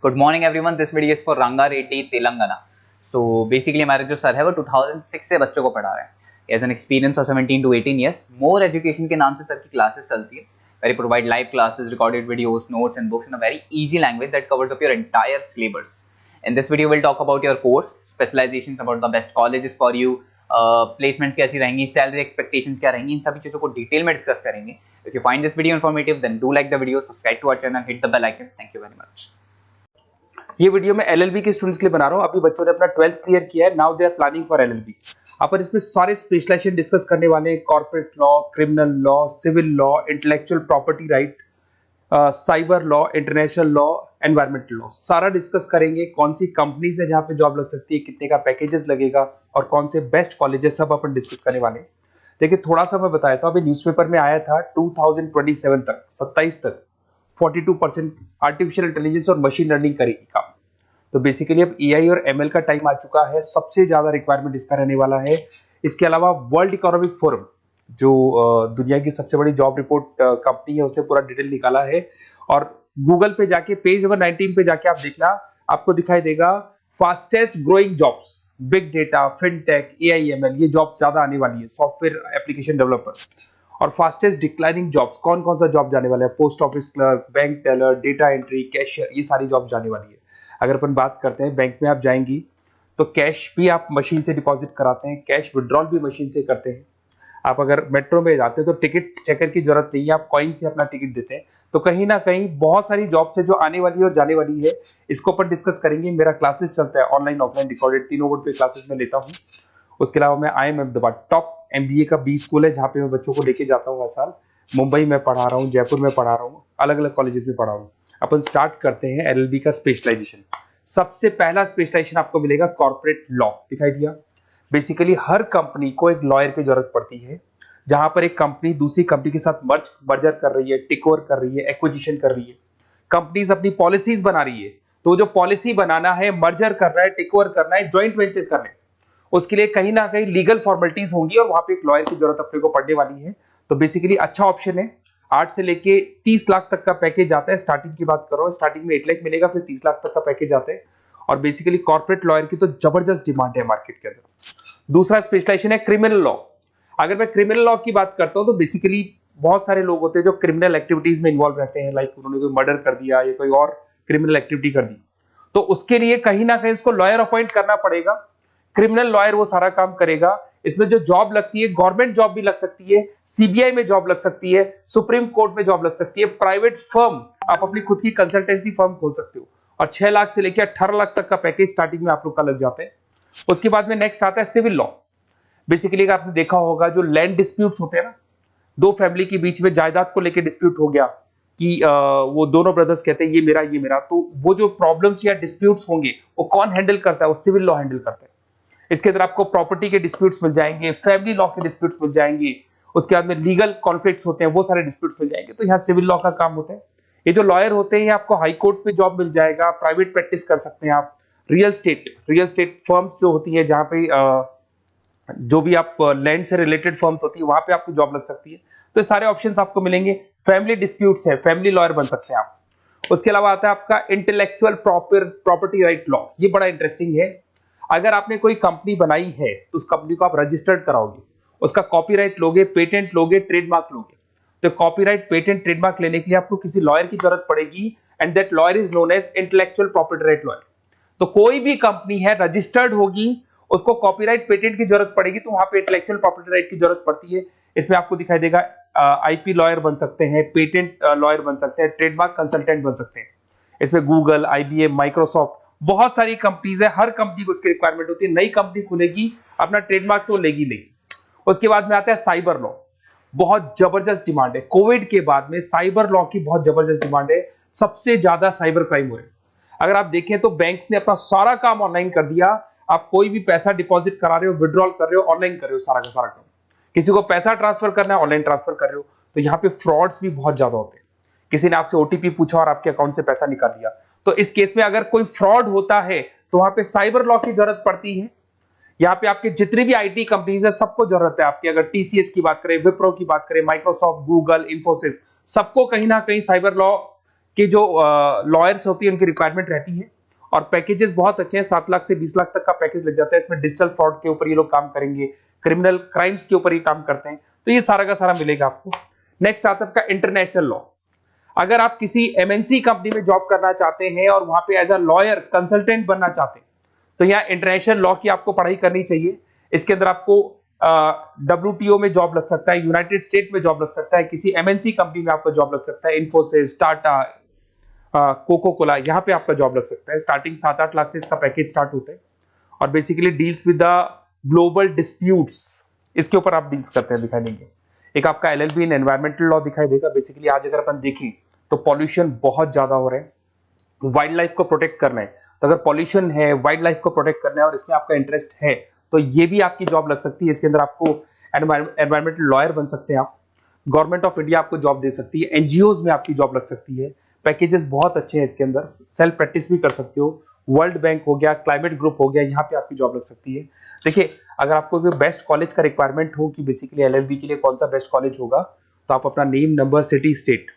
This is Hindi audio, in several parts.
Good morning everyone. This video is for Ranga Reddy, Telangana. So basically हमारे जो सर है वो 2006 से बच्चों को पढ़ा रहे हैं. As an experience of 17 to 18 years, More Education के नाम से सर की क्लासेस चलती है. Where he provide live classes, recorded videos, notes and books in a very easy language that covers up your entire syllabus. In this video we'll talk about your course, specializations, about the best colleges for you, placements कैसी रहेंगी, salary expectations क्या रहेंगी, इन सभी चीजों को डिटेल में डिस्कस करेंगे. If you find this video informative, then do like the video, subscribe to our channel, hit the bell icon. Thank you very much. ये वीडियो मैं एलएलबी के स्टूडेंट्स के लिए बना रहा हूँ. अभी बच्चों ने अपना 12th क्लियर किया है. Now they are planning for LLB. अपन इसमें सारे स्पेशलाइजेशन डिस्कस करने वाले हैं. Corporate law, criminal law, civil law, intellectual property right, cyber law, international law, environmental law, सारा डिस्कस करेंगे. कौन सी कंपनीज है जहां पे जॉब लग सकती है, कितने का पैकेजेस लगेगा और कौन से बेस्ट कॉलेजेस, सब अपन डिस्कस करने वाले हैं. देखिए थोड़ा सा मैं बताया था, अभी न्यूज़पेपर में आया था 2027 तक, 27 तक 42% आर्टिफिशियल इंटेलिजेंस और मशीन लर्निंग करेगी काम. तो बेसिकली अब एआई और एमएल का टाइम आ चुका है. सबसे ज्यादा रिक्वायरमेंट इसका रहने वाला है. इसके अलावा वर्ल्ड इकोनॉमिक फोरम, जो दुनिया की सबसे बड़ी जॉब रिपोर्ट कंपनी है, उसने पूरा डिटेल निकाला है. और गूगल पे जाके पेज नंबर 19 पे जाके आप देखना, आपको दिखाई देगा fastest growing jobs, big data, fintech, AI ML, ये जॉब ज्यादा आने वाली है. Software application developer. और फास्टेस्ट डिक्लाइनिंग जॉब्स, कौन कौन सा जॉब जाने वाला है, post office clerk, bank teller, data entry, cashier, ये सारी जॉब जाने वाली है. अगर अपन बात करते हैं, बैंक में आप जाएंगी तो कैश भी आप मशीन से डिपॉजिट कराते हैं, कैश विड्रॉल भी मशीन से करते हैं. आप अगर मेट्रो में जाते हैं तो टिकट चेकर की जरूरत नहीं है, आप कॉइन से अपना टिकट देते हैं. तो कहीं ना कहीं बहुत सारी जॉब्स है जो आने वाली है और जाने वाली है. इसको अपन डिस्कस करेंगे. मेरा क्लासेस चलता है ऑनलाइन, ऑफलाइन, रिकॉर्डेड, तीनों मोड पे क्लासेस में लेता हूँ. उसके अलावा मैं IIM अहमदाबाद टॉप MBA का B स्कूल है जहाँ पे मैं बच्चों को लेके जाता हूँ हर साल. मुंबई में पढ़ा रहा हूँ, जयपुर में पढ़ा रहा हूँ, अलग अलग कॉलेजेस में पढ़ा रहा हूँ. अपन स्टार्ट करते हैं LLB का स्पेशलाइजेशन. सबसे पहला स्पेशलाइजेशन आपको मिलेगा कॉर्पोरेट लॉ. दिखाई दिया. बेसिकली हर कंपनी को एक लॉयर की जरूरत पड़ती है. जहां पर एक कंपनी दूसरी कंपनी के साथ मर्जर कर रही है, टेक ओवर कर रही है, एक्विजिशन कर रही है. कंपनीज अपनी पॉलिसीज बना रही है. तो जो पॉलिसी बनाना है, मर्जर करना है, टेक ओवर करना है, ज्वाइंट वेंचर करना है, उसके लिए कहीं ना कहीं लीगल फॉर्मेलिटीज होंगी और वहां पे एक लॉयर की जरूरत अपने को पड़ने वाली है. तो बेसिकली अच्छा ऑप्शन है. 8 से लेके 30 लाख तक का पैकेज आता है. स्टार्टिंग की बात करो, स्टार्टिंग में 1 लाख मिलेगा, फिर 30 लाख तक का पैकेज आता है. और बेसिकली कॉर्पोरेट लॉयर की तो जबरदस्त डिमांड है मार्केट के अंदर. दूसरा स्पेशलाइजेशन है क्रिमिनल लॉ. अगर मैं क्रिमिनल लॉ की बात करता हूं तो बेसिकली बहुत सारे लोग होते हैं जो क्रिमिनल एक्टिविटीज में इन्वॉल्व रहते हैं. लाइक उन्होंने कोई मर्डर कर दिया या कोई और क्रिमिनल एक्टिविटी कर दी, तो उसके लिए कहीं ना कहीं उसको लॉयर अपॉइंट करना पड़ेगा. क्रिमिनल लॉयर वो सारा काम करेगा. इसमें जो जॉब लगती है, गवर्नमेंट जॉब भी लग सकती है, CBI में जॉब लग सकती है, सुप्रीम कोर्ट में जॉब लग सकती है, प्राइवेट फर्म, आप अपनी खुद की कंसल्टेंसी फर्म खोल सकते हो. और 6 लाख से लेकर 18 लाख तक का पैकेज स्टार्टिंग में आप लोग का लग जाते हैं. उसके बाद में नेक्स्ट आता है सिविल लॉ. बेसिकली आपने देखा होगा जो लैंड डिस्प्यूट्स होते हैं ना, दो फैमिली के बीच में जायदाद को लेकर डिस्प्यूट हो गया कि वो दोनों ब्रदर्स कहते हैं ये मेरा ये मेरा, तो वो जो प्रॉब्लम्स या डिस्प्यूट्स होंगे वो कौन हैंडल करता है, वो सिविल लॉ हैंडल करता है. इसके अंदर आपको प्रॉपर्टी के डिस्प्यूट्स मिल जाएंगे, फैमिली लॉ के डिस्प्यूट्स मिल जाएंगे, उसके बाद में लीगल कॉन्फ्लिक्ट्स होते हैं, वो सारे डिस्प्यूट्स मिल जाएंगे. तो यहाँ सिविल लॉ का काम होता है. ये जो लॉयर होते हैं, आपको हाई कोर्ट पे जॉब मिल जाएगा, प्राइवेट प्रैक्टिस कर सकते हैं आप. रियल स्टेट फर्म्स जो होती है, जहां पे जो भी आप लैंड से रिलेटेड फर्म्स होती है, वहां पे आपको जॉब लग सकती है. तो सारे ऑप्शंस आपको मिलेंगे. फैमिली डिस्प्यूट्स है, फैमिली लॉयर बन सकते हैं आप. उसके अलावा आता है आपका इंटेलेक्चुअल प्रॉपर्टी राइट लॉ. ये बड़ा इंटरेस्टिंग है. अगर आपने कोई कंपनी बनाई है तो उस कंपनी को आप रजिस्टर्ड कराओगे, उसका कॉपीराइट लोगे, पेटेंट लोगे, ट्रेडमार्क लोगे. तो कॉपीराइट, पेटेंट, ट्रेडमार्क लेने के लिए आपको किसी लॉयर की जरूरत पड़ेगी. And that lawyer is known as intellectual property right lawyer. तो कोई भी कंपनी है रजिस्टर्ड होगी, उसको कॉपीराइट, पेटेंट की जरूरत पड़ेगी, तो वहां पे इंटेलेक्चुअल प्रॉपर्टी राइट की जरूरत पड़ती है. इसमें आपको दिखाई देगा IP लॉयर बन सकते हैं, पेटेंट लॉयर बन सकते हैं, ट्रेडमार्क कंसल्टेंट बन सकते हैं. इसमें गूगल, IBM, माइक्रोसॉफ्ट, बहुत सारी कंपनीज है. हर कंपनी को उसकी रिक्वायरमेंट होती है. नई कंपनी खुलेगी, अपना ट्रेडमार्क तो लेगी. उसके बाद में आता है साइबर लॉ. बहुत जबरदस्त डिमांड है. कोविड के बाद में साइबर लॉ की बहुत जबरदस्त डिमांड है. सबसे ज्यादा साइबर क्राइम हुए. अगर आप देखें तो बैंक्स ने अपना सारा काम ऑनलाइन कर दिया. आप कोई भी पैसा डिपॉजिट करा रहे हो, विड्रॉल कर रहे हो, ऑनलाइन कर रहे हो सारा का सारा काम. किसी को पैसा ट्रांसफर करना है, ऑनलाइन ट्रांसफर कर रहे हो. तो यहाँ पे फ्रॉड्स भी बहुत ज्यादा होते हैं. किसी ने आपसे OTP पूछा और आपके अकाउंट से पैसा निकाल लिया. तो इस केस में अगर कोई फ्रॉड होता है तो वहां पे साइबर लॉ की जरूरत पड़ती है. यहाँ पे आपके जितनी भी IT कंपनीज है, सबको जरूरत है आपकी. अगर TCS की बात करें, विप्रो की बात करें, माइक्रोसॉफ्ट, गूगल, इंफोसिस, सबको कहीं ना कहीं साइबर लॉ कि जो लॉयर्स होती है उनकी रिक्वायरमेंट रहती है, और पैकेजेस बहुत अच्छे हैं, 7 लाख से 20 लाख तक का पैकेज लग जाता है। इसमें डिजिटल फ्रॉड के ऊपर ये लोग काम करेंगे, क्रिमिनल क्राइम्स के ऊपर ये काम करते हैं, तो ये सारा का सारा मिलेगा आपको। नेक्स्ट आता है आपका इंटरनेशनल लॉ। अगर आप किसी एमएनसी कंपनी में जॉब करना चाहते हैं और वहां पे एज अ लॉयर कंसल्टेंट बनना चाहते हैं, तो यहाँ इंटरनेशनल लॉ की आपको पढ़ाई करनी चाहिए। इसके अंदर आपको WTO में जॉब लग सकता है, यूनाइटेड स्टेट में जॉब लग सकता है, किसी एमएनसी कंपनी में आपका जॉब लग सकता है, इन्फोसिस, टाटा, कोको कोला, यहाँ पे आपका जॉब लग सकता है। स्टार्टिंग 7-8 लाख से इसका पैकेज स्टार्ट होता है, और basically deals with the global disputes, इसके ऊपर आप डील्स करते हैं, दिखाई देंगे। एक आपका LLB इन एनवायरमेंटल लॉ दिखाई देगा। बेसिकली आज अगर अपन देखें तो पॉल्यूशन बहुत ज्यादा हो रहा है, वाइल्ड लाइफ को प्रोटेक्ट करना है, तो अगर पॉल्यूशन है, वाइल्ड लाइफ को प्रोटेक्ट करना है और इसमें आपका इंटरेस्ट है, तो ये भी आपकी जॉब लग सकती है। इसके अंदर आपको एनवायरमेंटल लॉयर बन सकते हैं आप। गवर्नमेंट ऑफ इंडिया आपको जॉब दे सकती है, एनजीओज में आपकी जॉब लग सकती है। पैकेजेस बहुत अच्छे हैं इसके अंदर, सेल्फ प्रैक्टिस भी कर सकते हो। वर्ल्ड बैंक हो गया, क्लाइमेट ग्रुप हो गया, यहाँ पे आपकी जॉब लग सकती है। देखिए, अगर आपको कोई बेस्ट कॉलेज का रिक्वायरमेंट हो कि बेसिकली LLB के लिए कौन सा बेस्ट कॉलेज होगा, तो आप अपना नेम, नंबर, सिटी, स्टेट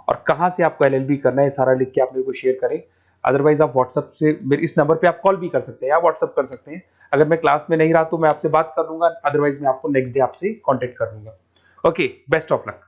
और कहाँ से आपको LLB करना है सारा लिख के आप मेरे को शेयर करें। अदरवाइज आप व्हाट्सएप से मेरे इस नंबर पे आप कॉल भी कर सकते हैं या व्हाट्सएप कर सकते हैं। अगर मैं क्लास में नहीं रहा तो मैं आपसे बात कर लूंगा, अदरवाइज मैं आपको नेक्स्ट डे आपसे कॉन्टेक्ट कर लूंगा। Okay, best of luck.